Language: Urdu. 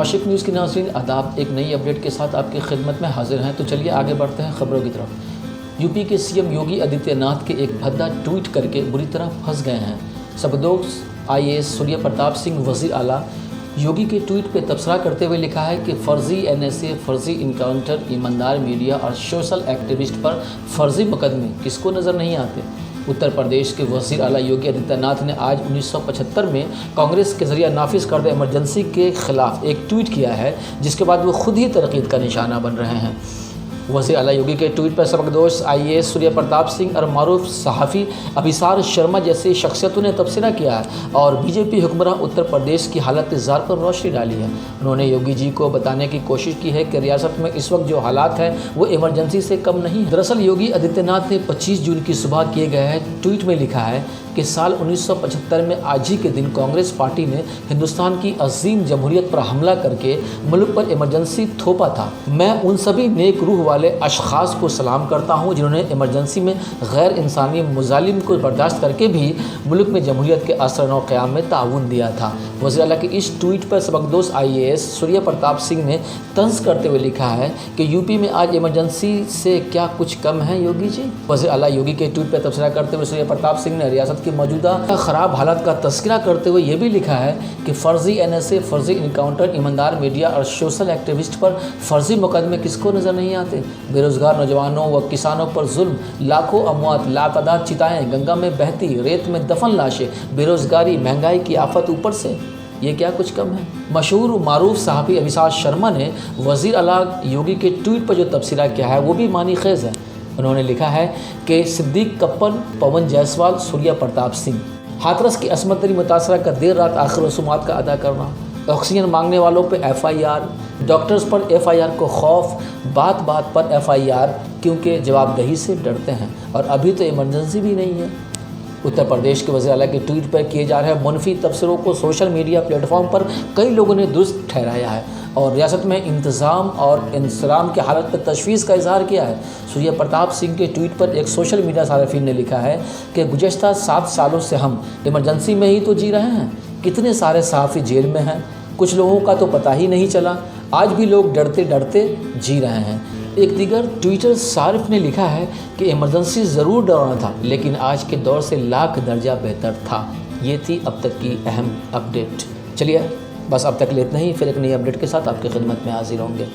معاشق نیوز کے ناظرین آداب، ایک نئی اپڈیٹ کے ساتھ آپ کی خدمت میں حاضر ہیں۔ تو چلیے آگے بڑھتے ہیں خبروں کی طرف۔ یو پی کے سی ایم یوگی آدتیہ ناتھ کے ایک بھدا ٹویٹ کر کے بری طرح پھنس گئے ہیں۔ سبکدوش IAS سوریہ پرتاپ سنگھ وزیر اعلیٰ یوگی کے ٹویٹ پہ تبصرہ کرتے ہوئے لکھا ہے کہ فرضی NSA، فرضی انکاؤنٹر، ایماندار میڈیا اور سوشل ایکٹیوسٹ پر فرضی مقدمے کس کو نظر نہیں آتے۔ اتر پردیش کے وزیر اعلیٰ یوگی آدتیہ ناتھ نے آج 1975 میں کانگریس کے ذریعہ نافذ کردہ ایمرجنسی کے خلاف ایک ٹویٹ کیا ہے، جس کے بعد وہ خود ہی تنقید کا نشانہ بن رہے ہیں۔ وزیر اعلیٰ یوگی کے ٹویٹ پر سبکدوش IAS سوریہ پرتاپ سنگھ اور معروف صحافی ابھیسار شرما جیسی شخصیتوں نے تبصرہ کیا ہے اور BJP حکمراں اتر پردیش کی حالت زار پر روشنی ڈالی ہے۔ انہوں نے یوگی جی کو بتانے کی کوشش کی ہے کہ ریاست میں اس وقت جو حالات ہیں وہ ایمرجنسی سے کم نہیں۔ دراصل یوگی آدتیہ ناتھ نے 25 جون کی صبح کیے گئے ٹویٹ میں لکھا ہے کہ سال 1975 میں آج ہی کے دن کانگریس پارٹی نے ہندوستان کی عظیم جمہوریت پر حملہ کر کے ملک پر ایمرجنسی تھوپا تھا۔ میں ان سبھی نیک روح والے اشخاص کو سلام کرتا ہوں جنہوں نے ایمرجنسی میں غیر انسانی مظالم کو برداشت کر کے بھی ملک میں جمہوریت کے اثر و قیام میں تعاون دیا تھا۔ وزیر اعلیٰ کے اس ٹویٹ پر سبکدوش IAS سوریہ پرتاپ سنگھ نے طنز کرتے ہوئے لکھا ہے کہ UP میں آج ایمرجنسی سے کیا کچھ کم ہے یوگی جی۔ وزیر اعلیٰ یوگی کے ٹویٹ پر تبصرہ کرتے ہوئے سوریہ پرتاپ سنگھ نے ریاست کی موجودہ خراب حالات کا تذکرہ کرتے ہوئے یہ بھی لکھا ہے کہ فرضی NSA، فرضی انکاؤنٹر، ایماندار میڈیا اور سوشل ایکٹیوسٹ پر فرضی مقدمے کس کو نظر نہیں آتے۔ بے روزگار نوجوانوں و کسانوں پر ظلم، لاکھوں اموات، لاتعداد چتائیں گنگا میں بہتی، ریت میں دفن لاشیں، بے روزگاری، مہنگائی کی آفت اوپر سے، یہ کیا کچھ کم ہے۔ مشہور و معروف صحافی ابھیسار شرما نے وزیر اعلیٰ یوگی کے ٹویٹ پر جو تبصرہ کیا ہے وہ بھی معنی خیز ہے۔ انہوں نے لکھا ہے کہ صدیق کپن، پون جیسوال، سوریہ پرتاپ سنگھ، ہاتھرس کی عصمت دری متاثرہ کا دیر رات آخر رسومات کا ادا کرنا، آکسیجن مانگنے والوں پہ FIR، ڈاکٹرز پر FIR کو خوف، بات بات پر FIR کیونکہ جواب دہی سے ڈرتے ہیں اور ابھی تو ایمرجنسی بھی نہیں ہے۔ اتر پردیش کے وزیر اعلیٰ کے ٹویٹ پر کیے جا رہے منفی تبصروں کو سوشل میڈیا پلیٹ فارم پر کئی لوگوں نے درست ٹھہرایا ہے اور ریاست میں انتظام اور انصرام کی حالت پر تشویش کا اظہار کیا ہے۔ سوریہ پرتاپ سنگھ کے ٹویٹ پر ایک سوشل میڈیا صارفین نے لکھا ہے کہ گزشتہ 7 سالوں سے ہم ایمرجنسی میں ہی تو جی رہے ہیں، کتنے سارے صحافی جیل میں ہیں، کچھ لوگوں کا تو پتہ ہی نہیں چلا، آج بھی لوگ ڈرتے ڈرتے جی رہے ہیں۔ ایک دیگر ٹویٹر صارف نے لکھا ہے کہ ایمرجنسی ضرور ڈرانا تھا لیکن آج کے دور سے لاکھ درجہ بہتر تھا۔ یہ تھی اب تک کی اہم اپڈیٹ۔ چلیے بس اب تک اتنا ہی، پھر ایک نئی اپڈیٹ کے ساتھ آپ کی خدمت میں حاضر ہوں گے۔